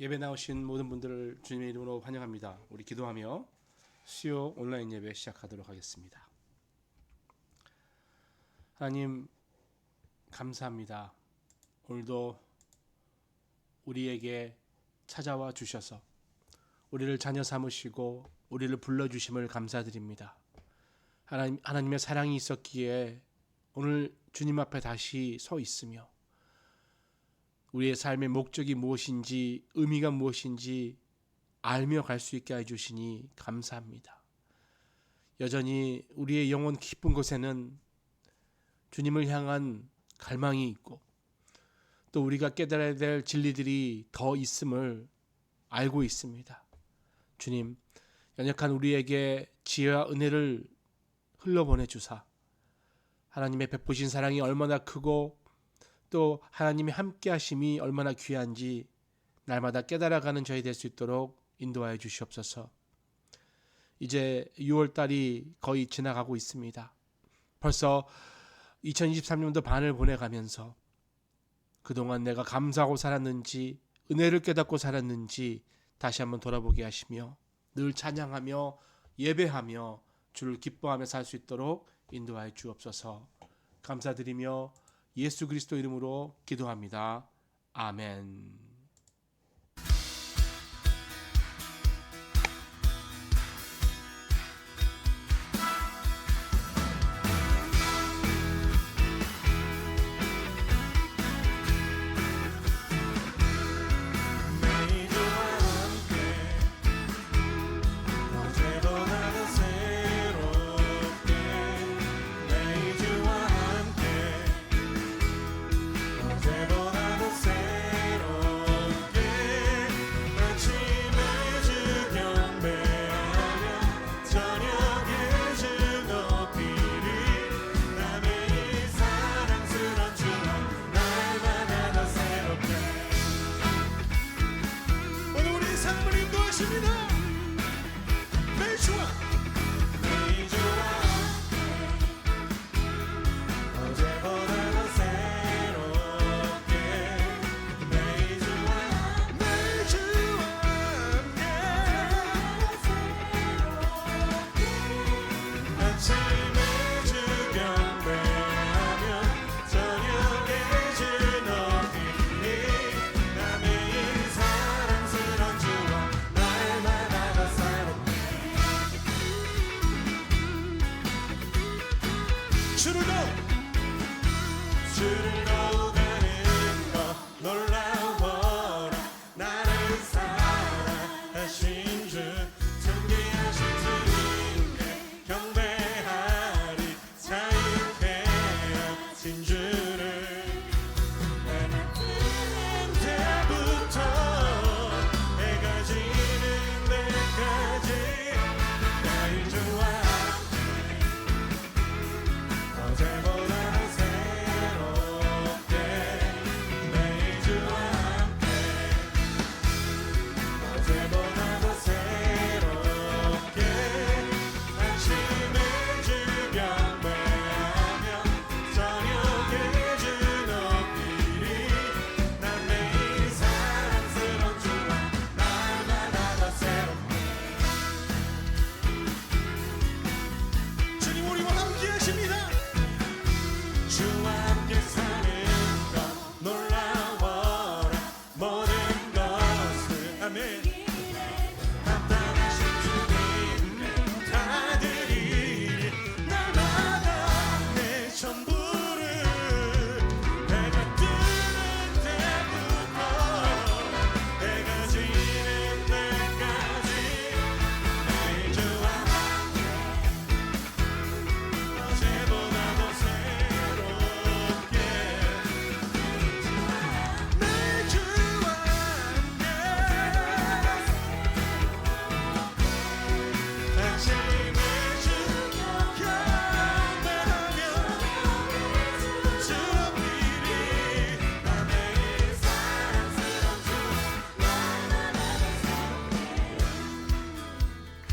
예배 나오신 모든 분들을 주님의 이름으로 환영합니다. 우리 기도하며 수요 온라인 예배 시작하도록 하겠습니다. 하나님 감사합니다. 오늘도 우리에게 찾아와 주셔서 우리를 자녀 삼으시고 우리를 불러주심을 감사드립니다. 하나님의 사랑이 있었기에 오늘 주님 앞에 다시 서 있으며 우리의 삶의 목적이 무엇인지 의미가 무엇인지 알며 갈 수 있게 해주시니 감사합니다. 여전히 우리의 영혼 깊은 곳에는 주님을 향한 갈망이 있고 또 우리가 깨달아야 될 진리들이 더 있음을 알고 있습니다. 주님, 연약한 우리에게 지혜와 은혜를 흘러보내주사 하나님의 베푸신 사랑이 얼마나 크고 또 하나님의 함께 하심이 얼마나 귀한지 날마다 깨달아가는 저희 될 수 있도록 인도하여 주시옵소서. 이제 6월달이 거의 지나가고 있습니다. 벌써 2023년도 반을 보내가면서 그동안 내가 감사하고 살았는지 은혜를 깨닫고 살았는지 다시 한번 돌아보게 하시며 늘 찬양하며 예배하며 주를 기뻐하며 살 수 있도록 인도하여 주옵소서. 감사드리며 예수 그리스도 이름으로 기도합니다. 아멘.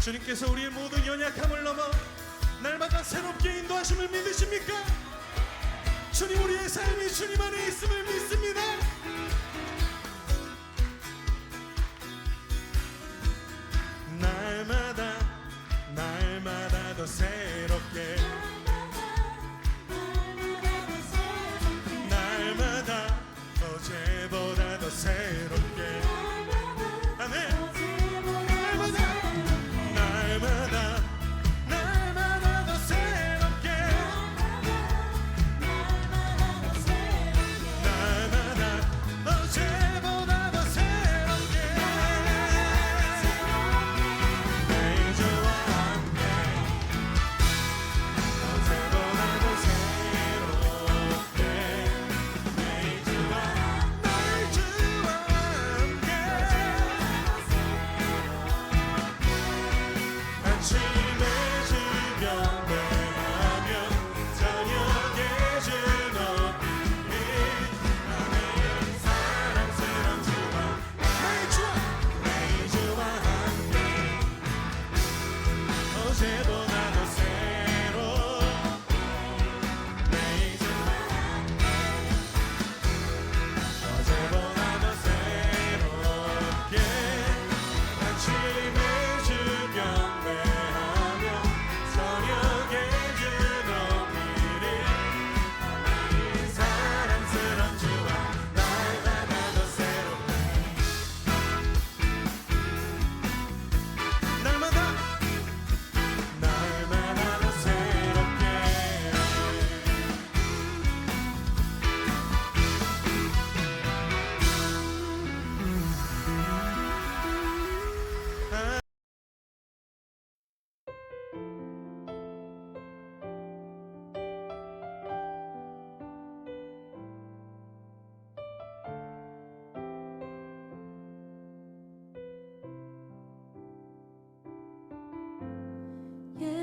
주님께서 우리의 모든 연약함을 넘어 날마다 새롭게 인도하심을 믿으십니까? 주님, 우리의 삶이 주님 안에 있음을 믿습니다.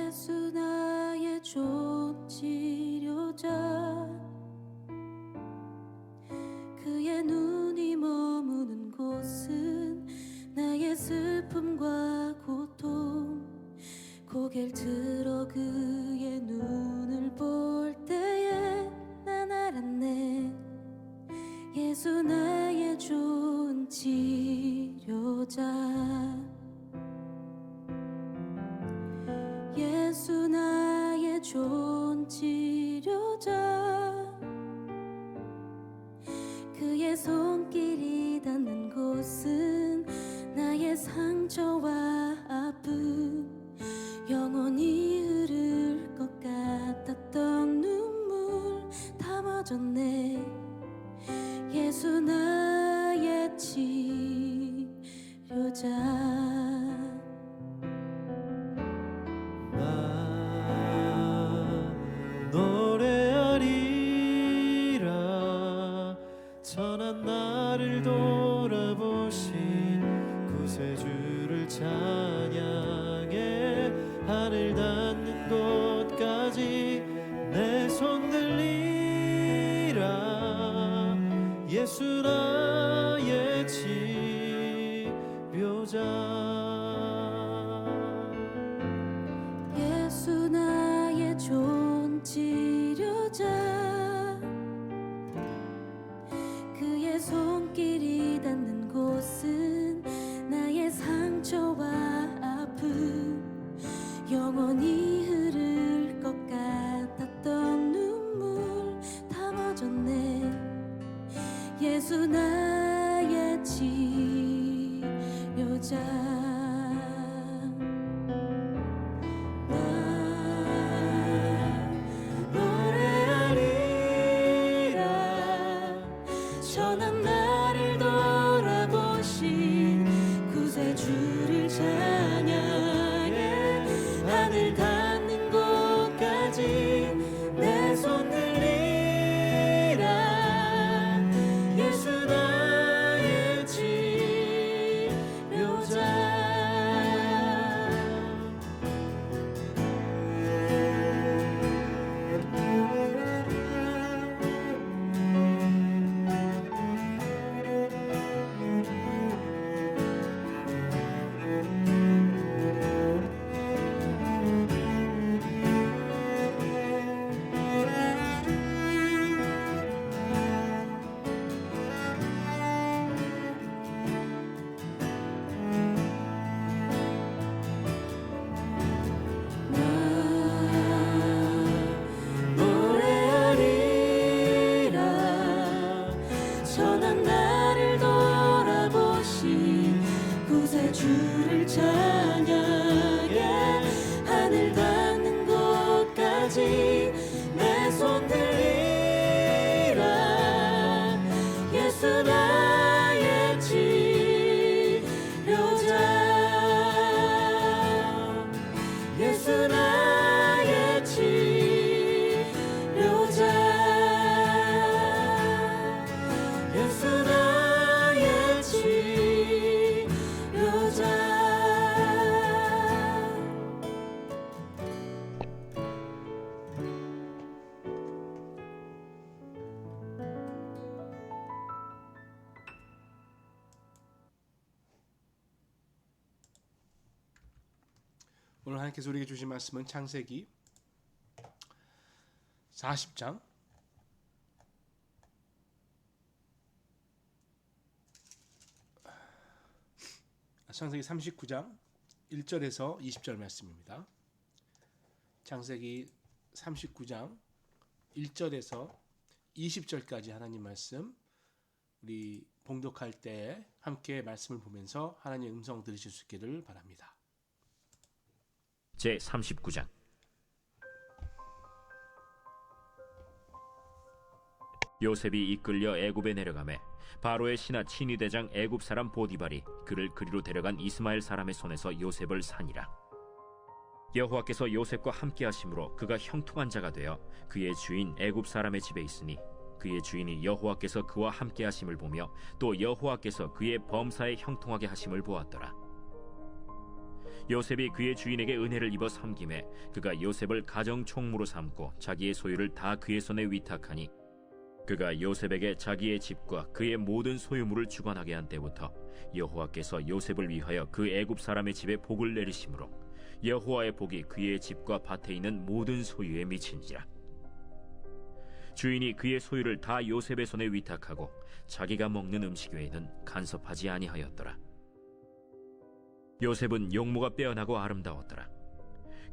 예수 나의 좋은 치료자, 그의 눈이 머무는 곳은 나의 슬픔과 고통, 고개를 들어 그의 눈을 볼 때에 난 알았네. 예수 나의 좋은 치료자, 예수 나의 좋은 치료자, 그의 손길이 닿는 곳은 나의 상처와 아픔, 영원히 흐를 것 같았던 눈물 다 멎었네. 예수 나의 치료자. 노래하리라. 선한 나를 돌아보신 구세주를 찬양해. 하늘 닿는 곳까지 내 손 들리라. 예수 나의 치료자. 예수 나의 좋은 치료자, 그의 손길이 닿는 곳은 나의 상처와 아픔, 영원히 흐를 것 같았던 눈물 다 멎었네. 예수 나의 치료자. 선한 나를 돌아보신 구세주를 찬양해. 하늘 닿는 곳까지 내 손 들리라. 예수 나의 치료자. 선한 나를 돌아보신 구세주를 찬양해. 하늘 닿는 곳까지 내 손 들리라. 예수 나의 치료자. 예수 나의 치료자. 예수 나의 치료자. 오늘 하나님께서 우리에게 주신 말씀은 창세기 40장 창세기 39장 1절에서 20절 말씀입니다. 창세기 39장 1절에서 20절까지 하나님 말씀, 우리 봉독할 때 함께 말씀을 보면서 하나님의 음성 들으실 수 있기를 바랍니다. 제 39장. 요셉이 이끌려 애굽에 내려가매 바로의 신하 친위대장 애굽 사람 보디발이 그를 그리로 데려간 이스마엘 사람의 손에서 요셉을 산이라. 여호와께서 요셉과 함께 하심으로 그가 형통한 자가 되어 그의 주인 애굽 사람의 집에 있으니 그의 주인이 여호와께서 그와 함께 하심을 보며 또 여호와께서 그의 범사에 형통하게 하심을 보았더라. 요셉이 그의 주인에게 은혜를 입어 섬김에 그가 요셉을 가정 총무로 삼고 자기의 소유를 다 그의 손에 위탁하니 그가 요셉에게 자기의 집과 그의 모든 소유물을 주관하게 한 때부터 여호와께서 요셉을 위하여 그 애굽 사람의 집에 복을 내리심으로 여호와의 복이 그의 집과 밭에 있는 모든 소유에 미친지라. 주인이 그의 소유를 다 요셉의 손에 위탁하고 자기가 먹는 음식 외에는 간섭하지 아니하였더라. 요셉은 용모가 빼어나고 아름다웠더라.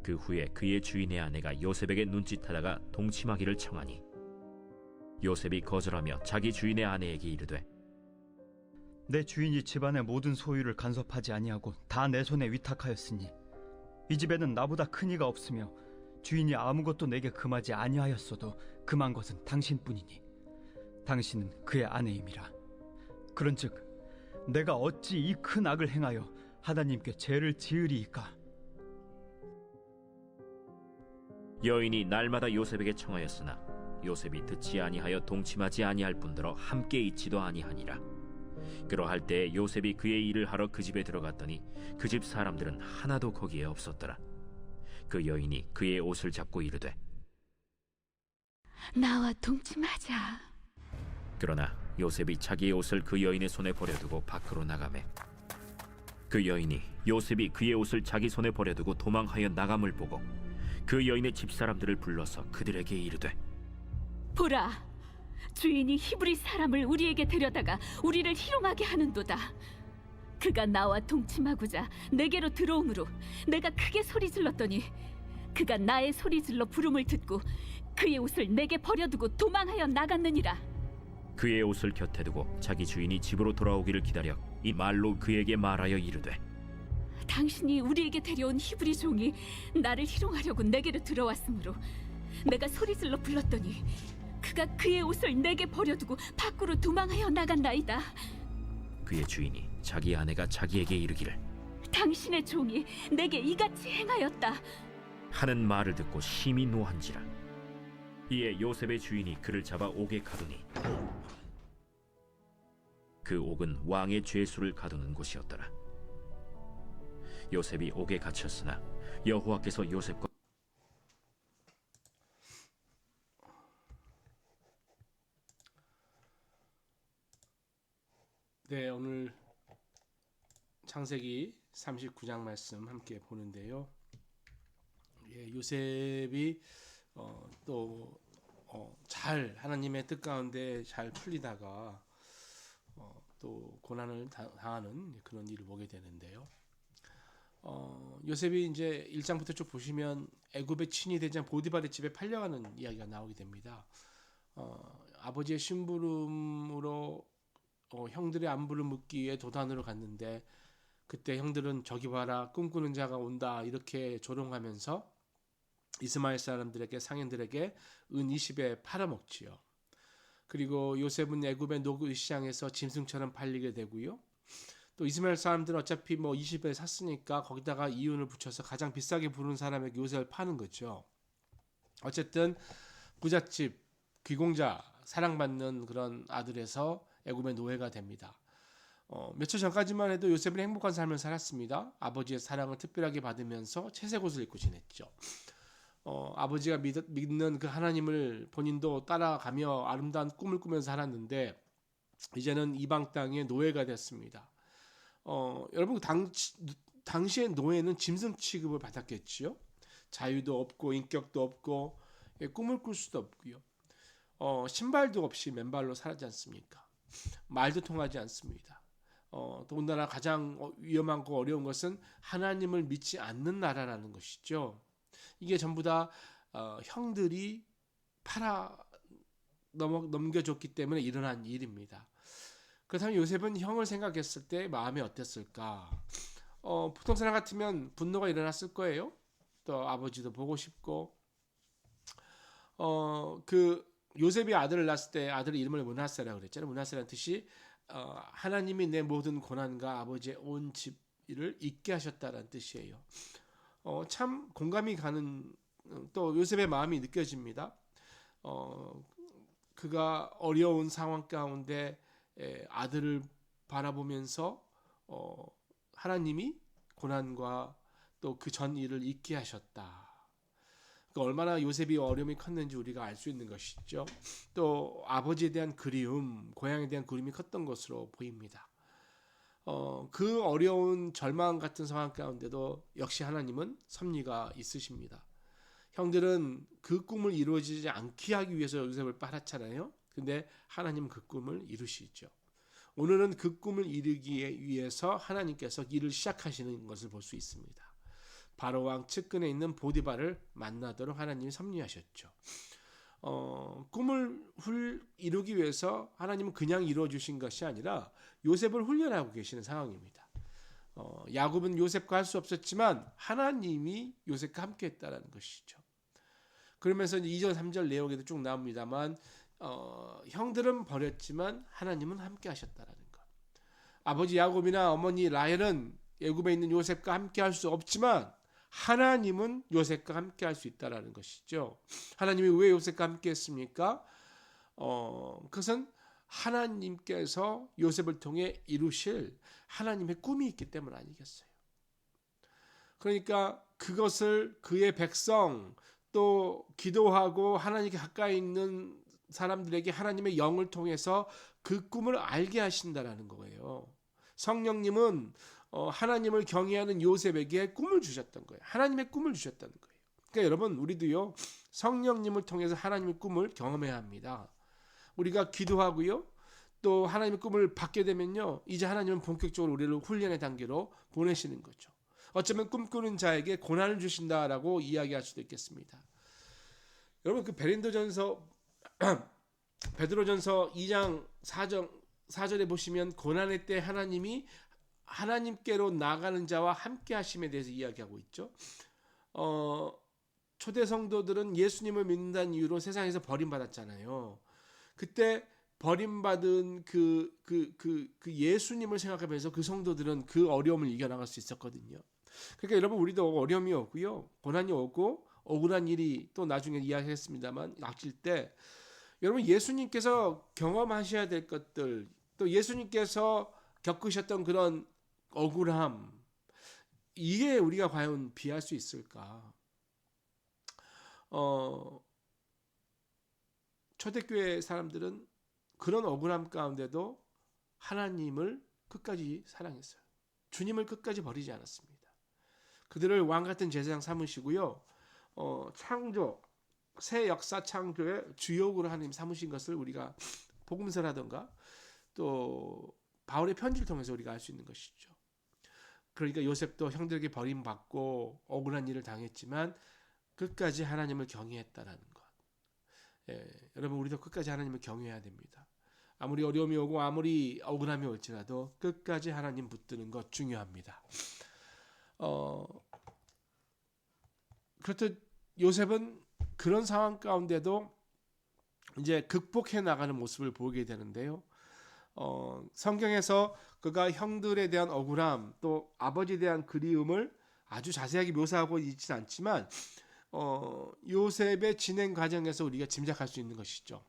그 후에 그의 주인의 아내가 요셉에게 눈짓하다가 동침하기를 청하니 요셉이 거절하며 자기 주인의 아내에게 이르되 내 주인이 집안의 모든 소유를 간섭하지 아니하고 다 내 손에 위탁하였으니 이 집에는 나보다 큰 이가 없으며 주인이 아무것도 내게 금하지 아니하였어도 금한 것은 당신뿐이니 당신은 그의 아내임이라. 그런즉 내가 어찌 이 큰 악을 행하여 하나님께 죄를 지으리이까? 여인이 날마다 요셉에게 청하였으나 요셉이 듣지 아니하여 동침하지 아니할 뿐더러 함께 있지도 아니하니라. 그러할 때 요셉이 그의 일을 하러 그 집에 들어갔더니 그 집 사람들은 하나도 거기에 없었더라. 그 여인이 그의 옷을 잡고 이르되 나와 동침하자. 그러나 요셉이 자기의 옷을 그 여인의 손에 버려두고 밖으로 나가매 그 여인이 요셉이 그의 옷을 자기 손에 버려두고 도망하여 나감을 보고 그 여인의 집사람들을 불러서 그들에게 이르되 보라, 주인이 히브리 사람을 우리에게 데려다가 우리를 희롱하게 하는도다. 그가 나와 동침하고자 내게로 들어오므로 내가 크게 소리 질렀더니 그가 나의 소리 질러 부름을 듣고 그의 옷을 내게 버려두고 도망하여 나갔느니라. 그의 옷을 곁에 두고 자기 주인이 집으로 돌아오기를 기다려 이 말로 그에게 말하여 이르되 당신이 우리에게 데려온 히브리 종이 나를 희롱하려고 내게로 들어왔으므로 내가 소리질러 불렀더니 그가 그의 옷을 내게 버려두고 밖으로 도망하여 나간나이다. 그의 주인이 자기 아내가 자기에게 이르기를 당신의 종이 내게 이같이 행하였다 하는 말을 듣고 심히 노한지라. 이에 요셉의 주인이 그를 잡아 옥에 가두니 그 옥은 왕의 죄수를 가두는 곳이었더라. 요셉이 옥에 갇혔으나 여호와께서 요셉과 네, 오늘 창세기 39장 말씀 함께 보는데요. 예, 요셉이 잘 하나님의 뜻 가운데 잘 풀리다가 또 고난을 당하는 그런 일을 보게 되는데요. 요셉이 이제 1장부터 쭉 보시면 애굽의 친위 대장 보디발의 집에 팔려가는 이야기가 나오게 됩니다. 아버지의 심부름으로 형들의 안부를 묻기 위해 도단으로 갔는데 그때 형들은 저기 봐라 꿈꾸는 자가 온다 이렇게 조롱하면서 이스마엘 사람들에게 상인들에게 은 20에 팔아먹지요. 그리고 요셉은 애굽의 노구 시장에서 짐승처럼 팔리게 되고요. 또 이스마엘 사람들은 어차피 20에 샀으니까 거기다가 이윤을 붙여서 가장 비싸게 부르는 사람에게 요셉을 파는 거죠. 어쨌든 부잣집 귀공자 사랑받는 그런 아들에서 애굽의 노예가 됩니다. 며칠 전까지만 해도 요셉은 행복한 삶을 살았습니다. 아버지의 사랑을 특별하게 받으면서 채색 옷을 입고 지냈죠. 아버지가 믿는 그 하나님을 본인도 따라가며 아름다운 꿈을 꾸면서 살았는데 이제는 이방 땅의 노예가 됐습니다. 여러분 당시의 노예는 짐승 취급을 받았겠지요. 자유도 없고 인격도 없고 꿈을 꿀 수도 없고요. 신발도 없이 맨발로 살지 않습니까? 말도 통하지 않습니다. 더군다나 가장 위험한 거 어려운 것은 하나님을 믿지 않는 나라라는 것이죠. 이게 전부 다 형들이 넘겨줬기 때문에 일어난 일입니다. 그렇다면 요셉은 형을 생각했을 때 마음이 어땠을까? 보통 사람 같으면 분노가 일어났을 거예요. 또 아버지도 보고 싶고 그 요셉이 아들을 낳았을 때 아들 이름을 므낫세라고 그랬잖아요. 므낫세라는 뜻이 하나님이 내 모든 고난과 아버지의 온 집을 잊게 하셨다라는 뜻이에요. 참 공감이 가는 또 요셉의 마음이 느껴집니다. 그가 어려운 상황 가운데 아들을 바라보면서 하나님이 고난과 또 그 전 일을 잊게 하셨다. 그러니까 얼마나 요셉이 어려움이 컸는지 우리가 알 수 있는 것이죠. 또 아버지에 대한 그리움, 고향에 대한 그리움이 컸던 것으로 보입니다. 그 어려운 절망 같은 상황 가운데도 역시 하나님은 섭리가 있으십니다. 형들은 그 꿈을 이루어지지 않게 하기 위해서 요셉을 빨았잖아요. 근데 하나님은 그 꿈을 이루시죠. 오늘은 그 꿈을 이루기 위해서 하나님께서 일을 시작하시는 것을 볼 수 있습니다. 바로왕 측근에 있는 보디발을 만나도록 하나님이 섭리하셨죠. 꿈을 이루기 위해서 하나님은 그냥 이루어 주신 것이 아니라 요셉을 훈련하고 계시는 상황입니다. 야곱은 요셉과 할 수 없었지만 하나님이 요셉과 함께 했다는 것이죠. 그러면서 2절 3절 내용에도 쭉 나옵니다만 형들은 버렸지만 하나님은 함께 하셨다라는 것. 아버지 야곱이나 어머니 라헬은 애굽에 있는 요셉과 함께 할 수 없지만 하나님은 요셉과 함께 할 수 있다라는 것이죠. 하나님이 왜 요셉과 함께 했습니까? 그것은 하나님께서 요셉을 통해 이루실 하나님의 꿈이 있기 때문 아니겠어요. 그러니까 그것을 그의 백성 또 기도하고 하나님께 가까이 있는 사람들에게 하나님의 영을 통해서 그 꿈을 알게 하신다라는 거예요. 성령님은 하나님을 경외하는 요셉에게 꿈을 주셨던 거예요. 하나님의 꿈을 주셨다는 거예요. 그러니까 여러분 우리도요 성령님을 통해서 하나님의 꿈을 경험해야 합니다. 우리가 기도하고요 또 하나님의 꿈을 받게 되면요 이제 하나님은 본격적으로 우리를 훈련의 단계로 보내시는 거죠. 어쩌면 꿈꾸는 자에게 고난을 주신다라고 이야기할 수도 있겠습니다. 여러분 그 베드로전서 2장 4절에 보시면 고난의 때 하나님이 하나님께로 나가는 자와 함께 하심에 대해서 이야기하고 있죠. 초대 성도들은 예수님을 믿는다는 이유로 세상에서 버림받았잖아요. 그때 버림받은 그 예수님을 생각하면서 그 성도들은 그 어려움을 이겨나갈 수 있었거든요. 그러니까 여러분 우리도 어려움이 오고요. 고난이 오고 억울한 일이 또 나중에 이야기했습니다만 닥칠 때 여러분 예수님께서 경험하셔야 될 것들 또 예수님께서 겪으셨던 그런 억울함 이게 우리가 과연 비할 수 있을까? 초대교회 사람들은 그런 억울함 가운데도 하나님을 끝까지 사랑했어요. 주님을 끝까지 버리지 않았습니다. 그들을 왕같은 제사장 삼으시고요. 창조, 새 역사 창조의 주역으로 하나님 삼으신 것을 우리가 복음서라든가 또 바울의 편지를 통해서 우리가 알 수 있는 것이죠. 그러니까 요셉도 형들에게 버림받고 억울한 일을 당했지만 끝까지 하나님을 경외했다라는 것. 여러분 우리도 끝까지 하나님을 경외해야 됩니다. 아무리 어려움이 오고 아무리 억울함이 올지라도 끝까지 하나님 붙드는 것 중요합니다. 그렇듯 요셉은 그런 상황 가운데도 이제 극복해 나가는 모습을 보게 되는데요. 성경에서 그가 형들에 대한 억울함 또 아버지에 대한 그리움을 아주 자세하게 묘사하고 있지는 않지만 요셉의 진행 과정에서 우리가 짐작할 수 있는 것이죠.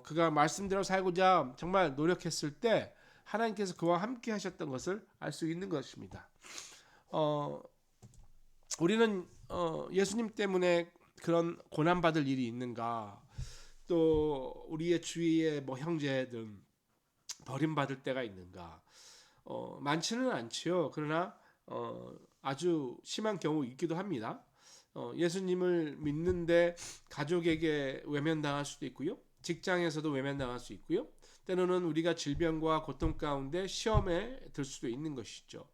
그가 말씀대로 살고자 정말 노력했을 때 하나님께서 그와 함께 하셨던 것을 알 수 있는 것입니다. 우리는 예수님 때문에 그런 고난받을 일이 있는가 또 우리의 주위의 형제들 버림받을 때가 있는가 많지는 않지요. 그러나 아주 심한 경우 있기도 합니다. 예수님을 믿는데 가족에게 외면당할 수도 있고요. 직장에서도 외면당할 수 있고요. 때로는 우리가 질병과 고통 가운데 시험에 들 수도 있는 것이죠.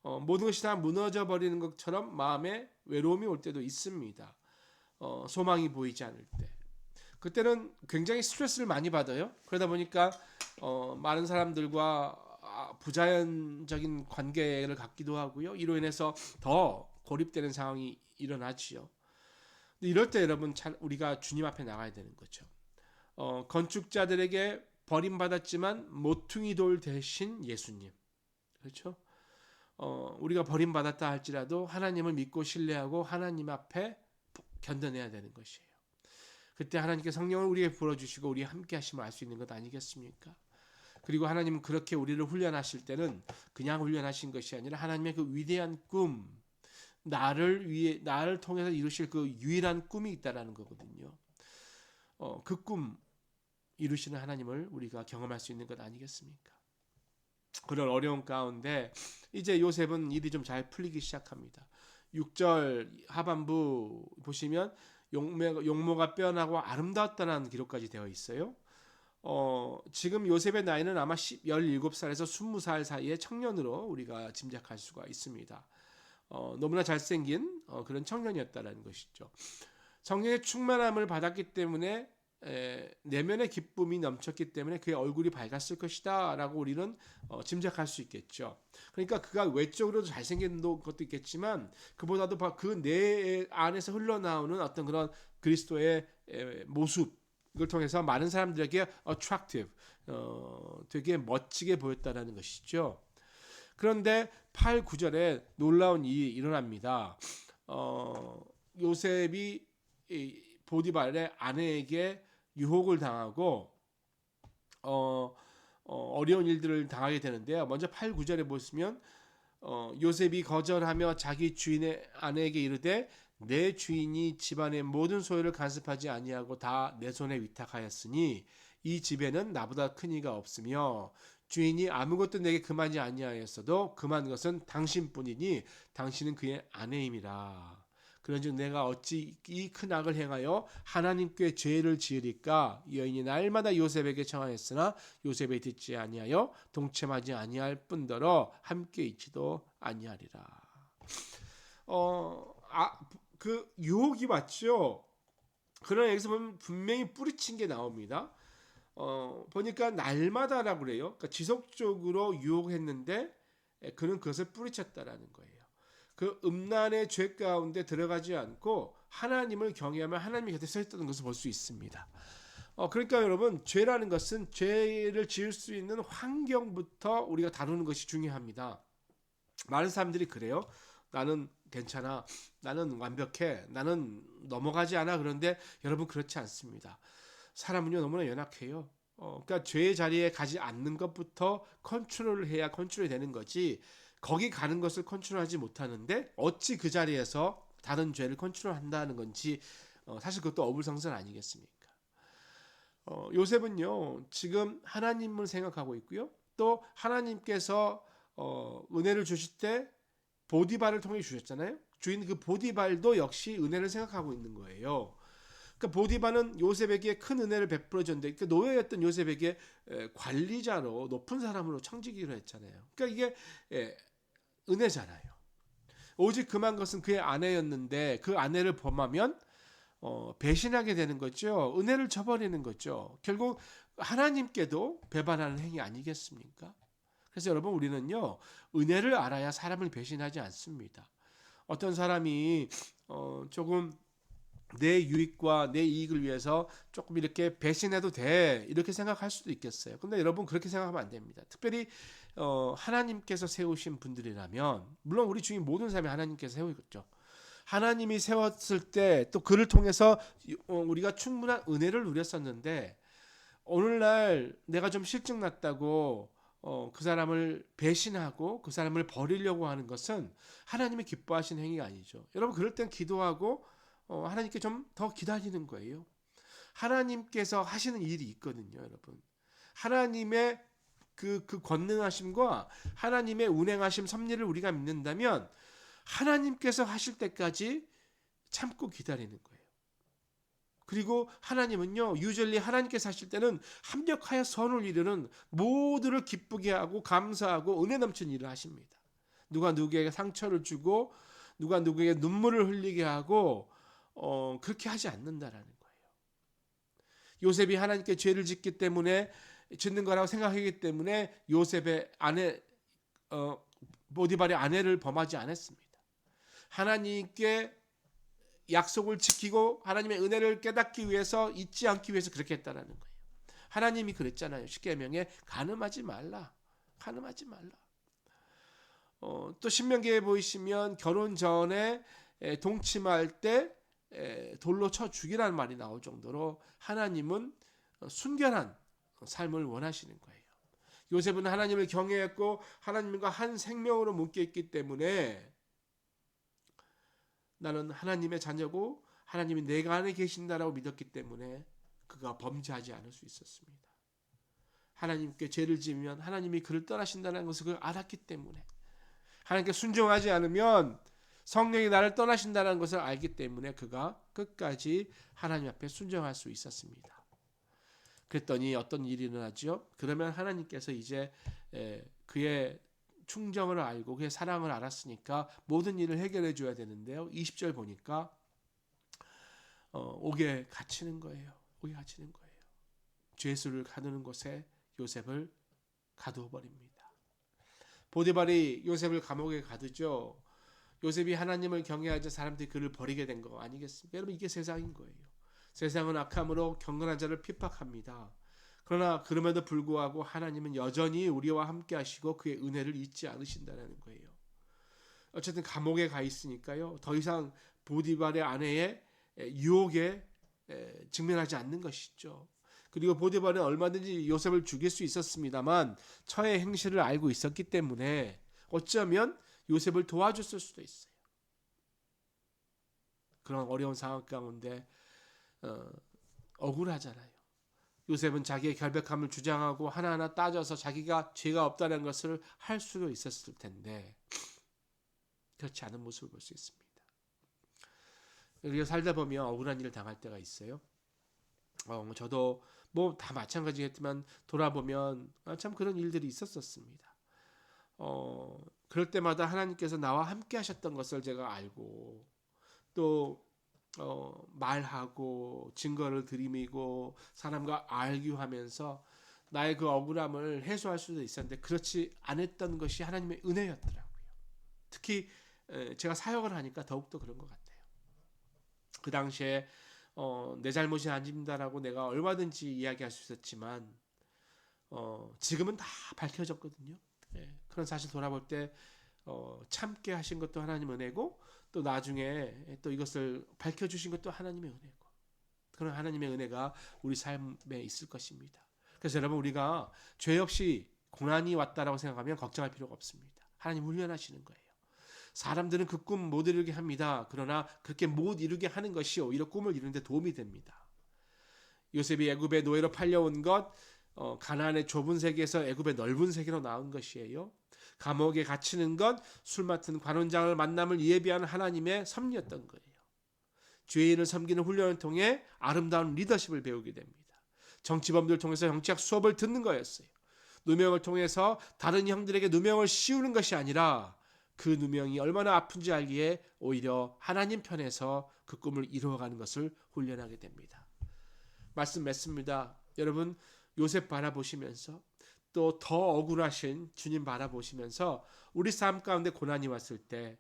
모든 것이 다 무너져 버리는 것처럼 마음에 외로움이 올 때도 있습니다. 소망이 보이지 않을 때. 그때는 굉장히 스트레스를 많이 받아요. 그러다 보니까 많은 사람들과 부자연적인 관계를 갖기도 하고요. 이로 인해서 더 고립되는 상황이 일어나지요. 이럴 때 여러분 우리가 주님 앞에 나가야 되는 거죠. 건축자들에게 버림받았지만 모퉁이 돌 대신 예수님. 그렇죠? 우리가 버림받았다 할지라도 하나님을 믿고 신뢰하고 하나님 앞에 견뎌내야 되는 것이에요. 그때 하나님께 성령을 우리에게 부어주시고 우리 함께 하심을 알 수 있는 것 아니겠습니까? 그리고 하나님은 그렇게 우리를 훈련하실 때는 그냥 훈련하신 것이 아니라 하나님의 그 위대한 꿈, 나를 통해서 이루실 그 유일한 꿈이 있다라는 거거든요. 그 꿈 이루시는 하나님을 우리가 경험할 수 있는 것 아니겠습니까? 그런 어려운 가운데 이제 요셉은 일이 좀 잘 풀리기 시작합니다. 6절 하반부 보시면 용모가 빼어나고 아름다웠다는 기록까지 되어 있어요. 지금 요셉의 나이는 아마 17살에서 20살 사이의 청년으로 우리가 짐작할 수가 있습니다. 너무나 잘생긴 그런 청년이었다는 것이죠. 성령의 충만함을 받았기 때문에 내면의 기쁨이 넘쳤기 때문에 그의 얼굴이 밝았을 것이다 라고 우리는 짐작할 수 있겠죠. 그러니까 그가 외적으로도 잘생긴 것도 있겠지만 그보다도 그 내 안에서 흘러나오는 어떤 그런 그리스도의 모습을 통해서 많은 사람들에게 attractive, 되게 멋지게 보였다는 것이죠. 그런데 8, 9절에 놀라운 일이 일어납니다. 요셉이 보디발의 아내에게 유혹을 당하고 어려운 일들을 당하게 되는데요. 먼저 8, 9절에 보시면 요셉이 거절하며 자기 주인의 아내에게 이르되 내 주인이 집안의 모든 소유를 간섭하지 아니하고 다 내 손에 위탁하였으니 이 집에는 나보다 큰 이가 없으며 주인이 아무것도 내게 금하지 아니하였어도 금한 것은 당신뿐이니 당신은 그의 아내임이라. 그런즉 내가 어찌 이 큰 악을 행하여 하나님께 죄를 지으리까? 여인이 날마다 요셉에게 청하였으나 요셉이 듣지 아니하여 동침하지 아니할 뿐더러 함께 있지도 아니하리라. 그 유혹이 왔죠. 그러나 여기서 보면 분명히 뿌리친 게 나옵니다. 보니까 날마다라고 그래요. 그러니까 지속적으로 유혹했는데 그는 그것을 뿌리쳤다라는 거예요. 그 음란의 죄 가운데 들어가지 않고 하나님을 경외하며 하나님이 곁에 서 있다는 것을 볼 수 있습니다. 그러니까 여러분, 죄라는 것은 죄를 지을 수 있는 환경부터 우리가 다루는 것이 중요합니다. 많은 사람들이 그래요. 나는 괜찮아, 나는 완벽해, 나는 넘어가지 않아. 그런데 여러분, 그렇지 않습니다. 사람은요 너무나 연약해요. 그러니까 죄의 자리에 가지 않는 것부터 컨트롤을 해야 컨트롤이 되는 거지, 거기 가는 것을 컨트롤하지 못하는데 어찌 그 자리에서 다른 죄를 컨트롤한다는 건지 사실 그것도 어불성설 아니겠습니까? 요셉은요 지금 하나님을 생각하고 있고요, 또 하나님께서 은혜를 주실 때 보디발을 통해 주셨잖아요. 주인 그 보디발도 역시 은혜를 생각하고 있는 거예요. 그러니까 보디발은 요셉에게 큰 은혜를 베풀어 줬는데, 그러니까 노예였던 요셉에게 관리자로 높은 사람으로 청지기로 했잖아요. 그러니까 이게 은혜잖아요. 오직 금한 것은 그의 아내였는데 그 아내를 범하면 배신하게 되는 거죠. 은혜를 저버리는 거죠. 결국 하나님께도 배반하는 행위 아니겠습니까? 그래서 여러분, 우리는요 은혜를 알아야 사람을 배신하지 않습니다. 어떤 사람이 조금 내 유익과 내 이익을 위해서 조금 이렇게 배신해도 돼, 이렇게 생각할 수도 있겠어요. 근데 여러분, 그렇게 생각하면 안 됩니다. 특별히 하나님께서 세우신 분들이라면, 물론 우리 주인 모든 사람이 하나님께서 세우셨죠. 하나님이 세웠을 때 또 그를 통해서 우리가 충분한 은혜를 누렸었는데, 오늘날 내가 좀 실증났다고 그 사람을 배신하고 그 사람을 버리려고 하는 것은 하나님이 기뻐하시는 행위가 아니죠. 여러분, 그럴 땐 기도하고 하나님께 좀 더 기다리는 거예요. 하나님께서 하시는 일이 있거든요, 여러분. 하나님의 그 권능하심과 하나님의 운행하심 섭리를 우리가 믿는다면 하나님께서 하실 때까지 참고 기다리는 거예요. 그리고 하나님은요, 유절리 하나님께서 하실 때는 합력하여 선을 이루는, 모두를 기쁘게 하고 감사하고 은혜 넘치는 일을 하십니다. 누가 누구에게 상처를 주고 누가 누구에게 눈물을 흘리게 하고 그렇게 하지 않는다라는 거예요. 요셉이 하나님께 죄를 짓기 때문에, 짓는 거라고 생각하기 때문에 요셉의 아내 보디발의 아내를 범하지 않았습니다. 하나님께 약속을 지키고 하나님의 은혜를 깨닫기 위해서, 잊지 않기 위해서 그렇게 했다라는 거예요. 하나님이 그랬잖아요. 십계명에 간음하지 말라, 간음하지 말라. 또 신명기에 보이시면 결혼 전에 동침할 때 돌로 쳐 죽이라는 말이 나올 정도로 하나님은 순결한 삶을 원하시는 거예요. 요셉은 하나님을 경외했고 하나님과 한 생명으로 묶여 있기 때문에 나는 하나님의 자녀고 하나님이 내가 안에 계신다라고 믿었기 때문에 그가 범죄하지 않을 수 있었습니다. 하나님께 죄를 지으면 하나님이 그를 떠나신다는 것을 그가 알았기 때문에, 하나님께 순종하지 않으면 성령이 나를 떠나신다는 것을 알기 때문에 그가 끝까지 하나님 앞에 순종할 수 있었습니다. 그랬더니 어떤 일이 일어나죠? 그러면 하나님께서 이제 그의 충정을 알고 그의 사랑을 알았으니까 모든 일을 해결해 줘야 되는데요. 20절 보니까 옥에 갇히는 거예요. 옥에 갇히는 거예요. 죄수를 가두는 곳에 요셉을 가두어 버립니다. 보디발이 요셉을 감옥에 가두죠. 요셉이 하나님을 경외하자 사람들이 그를 버리게 된 거 아니겠습니까? 여러분, 이게 세상인 거예요. 세상은 악함으로 경건한 자를 핍박합니다. 그러나 그럼에도 불구하고 하나님은 여전히 우리와 함께 하시고 그의 은혜를 잊지 않으신다는 거예요. 어쨌든 감옥에 가 있으니까요. 더 이상 보디발의 아내의 유혹에 직면하지 않는 것이죠. 그리고 보디발은 얼마든지 요셉을 죽일 수 있었습니다만 처의 행실을 알고 있었기 때문에 어쩌면 요셉을 도와줬을 수도 있어요. 그런 어려운 상황 가운데 억울하잖아요. 요셉은 자기의 결백함을 주장하고 하나하나 따져서 자기가 죄가 없다는 것을 할 수도 있었을 텐데 그렇지 않은 모습을 볼 수 있습니다. 우리가 살다 보면 억울한 일을 당할 때가 있어요. 저도 뭐 다 마찬가지겠지만 돌아보면 참 그런 일들이 있었습니다. 그럴 때마다 하나님께서 나와 함께 하셨던 것을 제가 알고 또 말하고 증거를 들이미고 사람과 알교하면서 나의 그 억울함을 해소할 수도 있었는데 그렇지 않았던 것이 하나님의 은혜였더라고요. 특히 제가 사역을 하니까 더욱더 그런 것 같아요. 그 당시에 내 잘못이 아닙니다라고 내가 얼마든지 이야기할 수 있었지만 지금은 다 밝혀졌거든요. 그런 사실 돌아볼 때 참게 하신 것도 하나님 은혜고 또 나중에 또 이것을 밝혀주신 것도 하나님의 은혜고 그런 하나님의 은혜가 우리 삶에 있을 것입니다. 그래서 여러분, 우리가 죄 없이 고난이 왔다라고 생각하면 걱정할 필요가 없습니다. 하나님 훈련하시는 거예요. 사람들은 그 꿈 못 이루게 합니다. 그러나 그렇게 못 이루게 하는 것이 오히려 꿈을 이루는 데 도움이 됩니다. 요셉이 애굽의 노예로 팔려온 것, 가나안의 좁은 세계에서 애굽의 넓은 세계로 나온 것이에요. 감옥에 갇히는 것, 술 맡은 관원장을 만남을 예비하는 하나님의 섭리였던 거예요. 죄인을 섬기는 훈련을 통해 아름다운 리더십을 배우게 됩니다. 정치범들을 통해서 정치학 수업을 듣는 거였어요. 누명을 통해서 다른 형들에게 누명을 씌우는 것이 아니라 그 누명이 얼마나 아픈지 알기에 오히려 하나님 편에서 그 꿈을 이루어가는 것을 훈련하게 됩니다. 말씀 맺습니다. 여러분, 요셉 바라보시면서 또 더 억울하신 주님 바라보시면서 우리 삶 가운데 고난이 왔을 때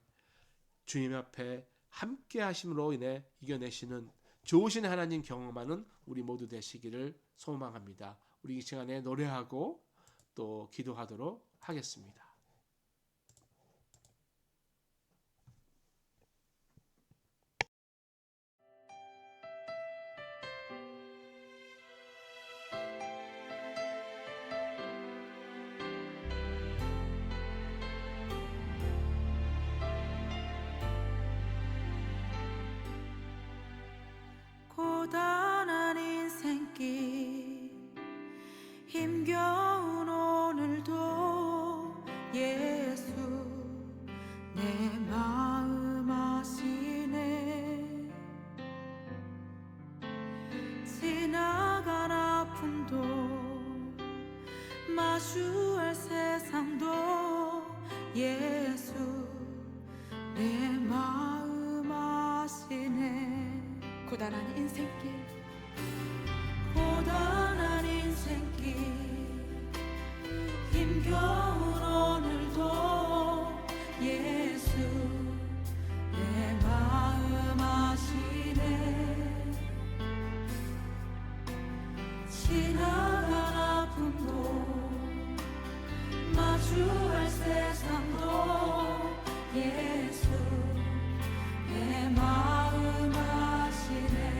주님 앞에 함께 하심으로 인해 이겨내시는 좋으신 하나님 경험하는 우리 모두 되시기를 소망합니다. 우리 이 시간에 노래하고 또 기도하도록 하겠습니다. 고단한 인생길 힘겨운 오늘도 예수 내 마음 아시네. 지나간 아픔도 마주할 세상도 예수 내 마음 아시네. 고단한 인생길 고단한 인생길 힘겨운 오늘도 예수 내 마음 아시네. 지나간 아픔도 마주할 세상도 예수 내 마음 아시네.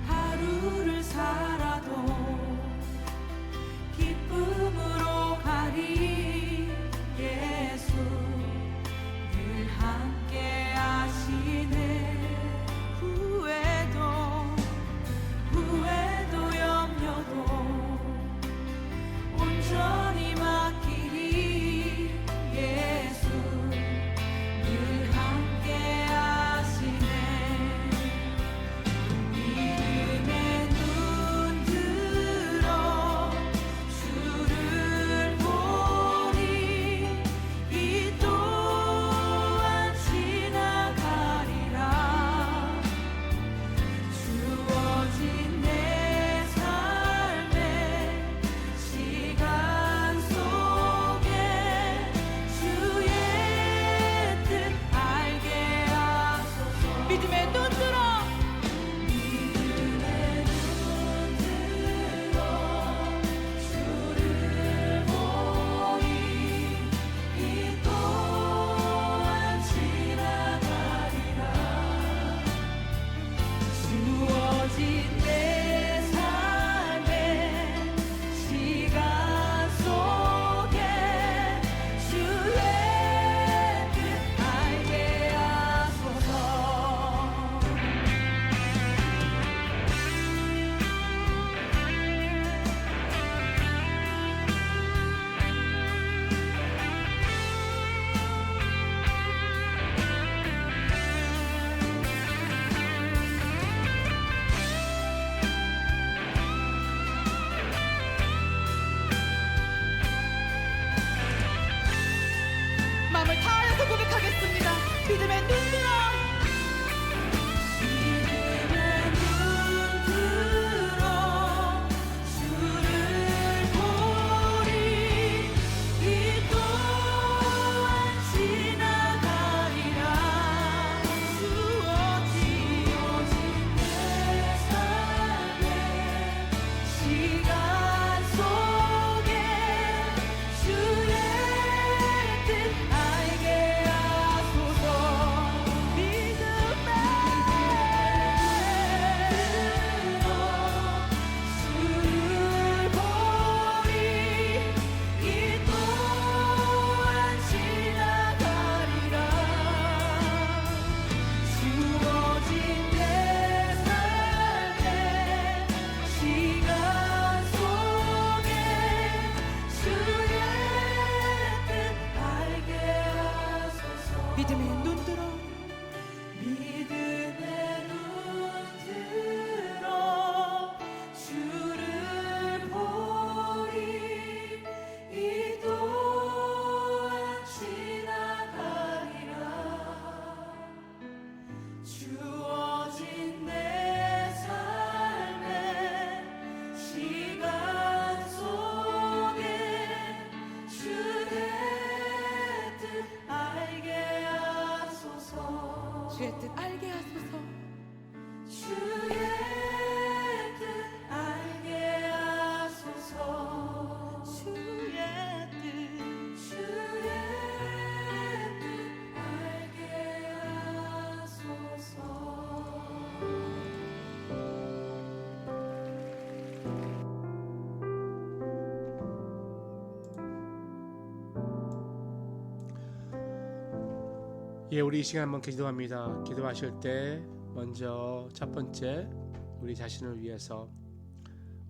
하루를 살아도 기쁨으로 가리 예수 늘 함께 하시네 후회도 염려도 온전히 맡기리 예수 늘 함께 하시네 믿음의 눈 들어 주를 보리 이 또한 지나가리라 주어진 내 삶의 시간 속에 주의 뜻 알게 하소서 믿음의 눈 들어 주를 보리 이 또한 지나가리라 주어진 내 삶의 시간 속에 주의 뜻 알게 하소서 마음을 다하여서 고백하겠습니다. 믿음의 눈 들어 믿음의 눈 들어 주를 보리 이 또한 지나가리라 주어진 내 삶의 시간 속에 주의 뜻 알게 하소서 믿음의 주를 보리 이 또한 지나가리라 주어진 내 삶의 시간 속에 주의 뜻 알게 하소서 믿음의 눈 들어 믿음의 눈 들어 주를 보리 이 또한 지나가리라 주어진 내 삶의 시간 속에 주의 뜻 알게 하소서 주의 뜻 알게 하소서 주의 뜻 알게 하소서 주의 뜻 알게 하소서 예, 우리 이 시간 한번 기도합니다. 기도하실 때 먼저 첫 번째 우리 자신을 위해서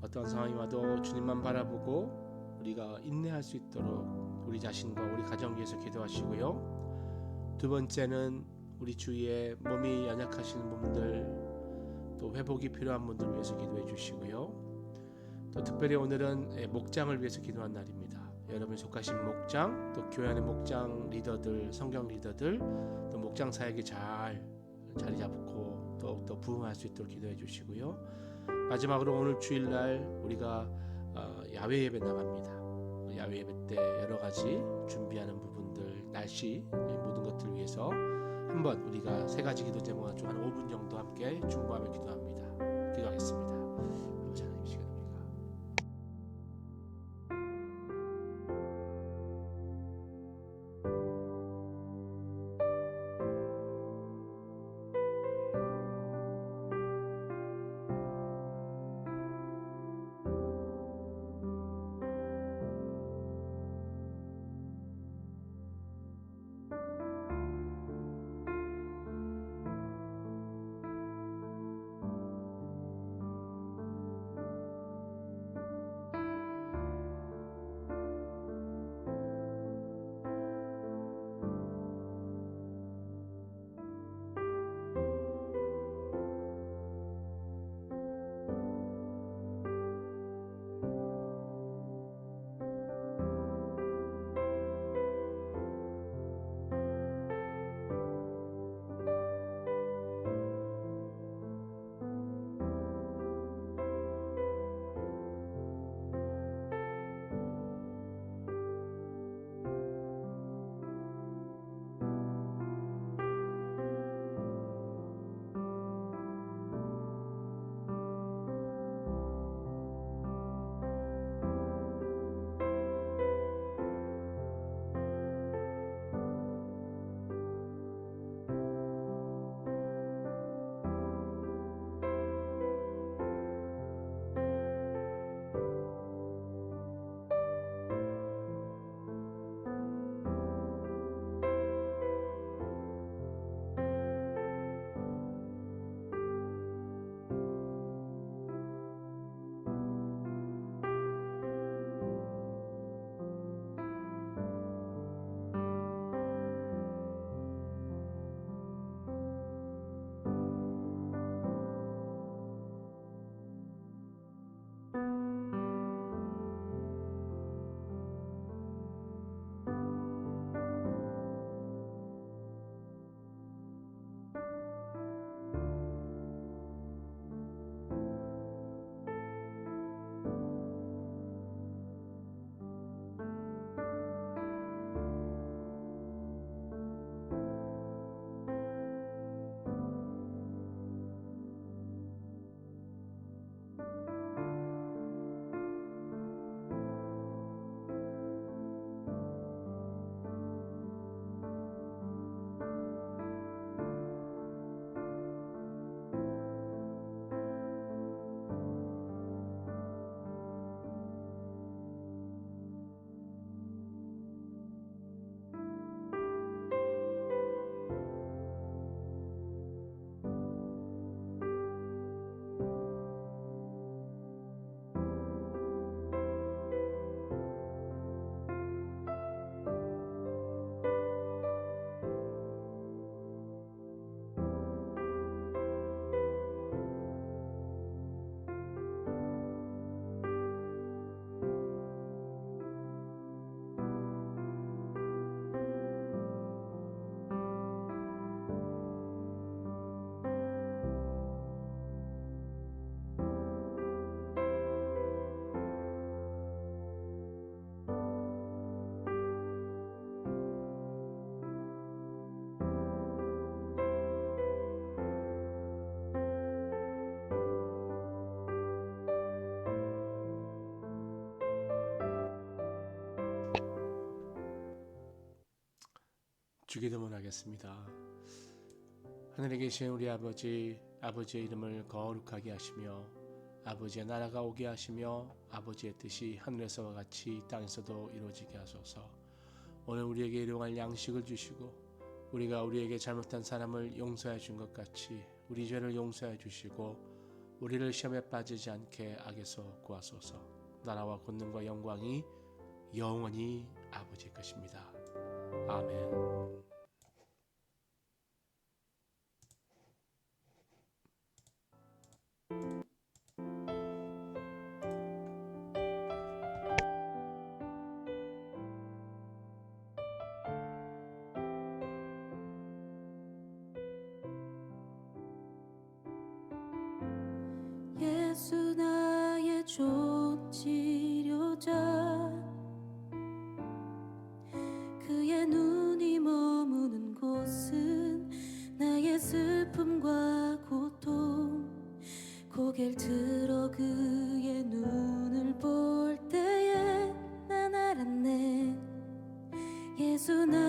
어떤 상황이 와도 주님만 바라보고 우리가 인내할 수 있도록 우리 자신과 우리 가정 위해서 기도하시고요. 두 번째는 우리 주위에 몸이 연약하신 분들 또 회복이 필요한 분들 위해서 기도해 주시고요. 또 특별히 오늘은 목장을 위해서 기도한 날입니다. 여러분이 속하신 목장, 또 교회 안의 목장 리더들, 성경 리더들, 또 목장 사역에 잘 자리 잡고 또 부흥할 수 있도록 기도해 주시고요. 마지막으로 오늘 주일날 우리가 야외 예배 나갑니다. 야외 예배 때 여러 가지 준비하는 부분들, 날씨 모든 것들 위해서 한번 우리가 세 가지 기도 제목을 한 5분 정도 함께 중보하며 기도합니다. 기도하겠습니다. 아버지 하나님, 이 시간 우리가 주기도문 하겠습니다. 하늘에 계신 우리 아버지, 아버지의 이름을 거룩하게 하시며 아버지의 나라가 오게 하시며 아버지의 뜻이 하늘에서와 같이 땅에서도 이루어지게 하소서. 오늘 우리에게 일용할 양식을 주시고 우리가 우리에게 잘못한 사람을 용서해 준 것 같이 우리 죄를 용서해 주시고 우리를 시험에 빠지지 않게 악에서 구하소서. 나라와 권능과 영광이 영원히 아버지의 것입니다. 아멘. 예수 나의 존치료자 그의 눈이 머무는 곳은 나의 슬픔과 고통 고개를 들어 그의 눈을 볼 때에 난 알았네 예수 나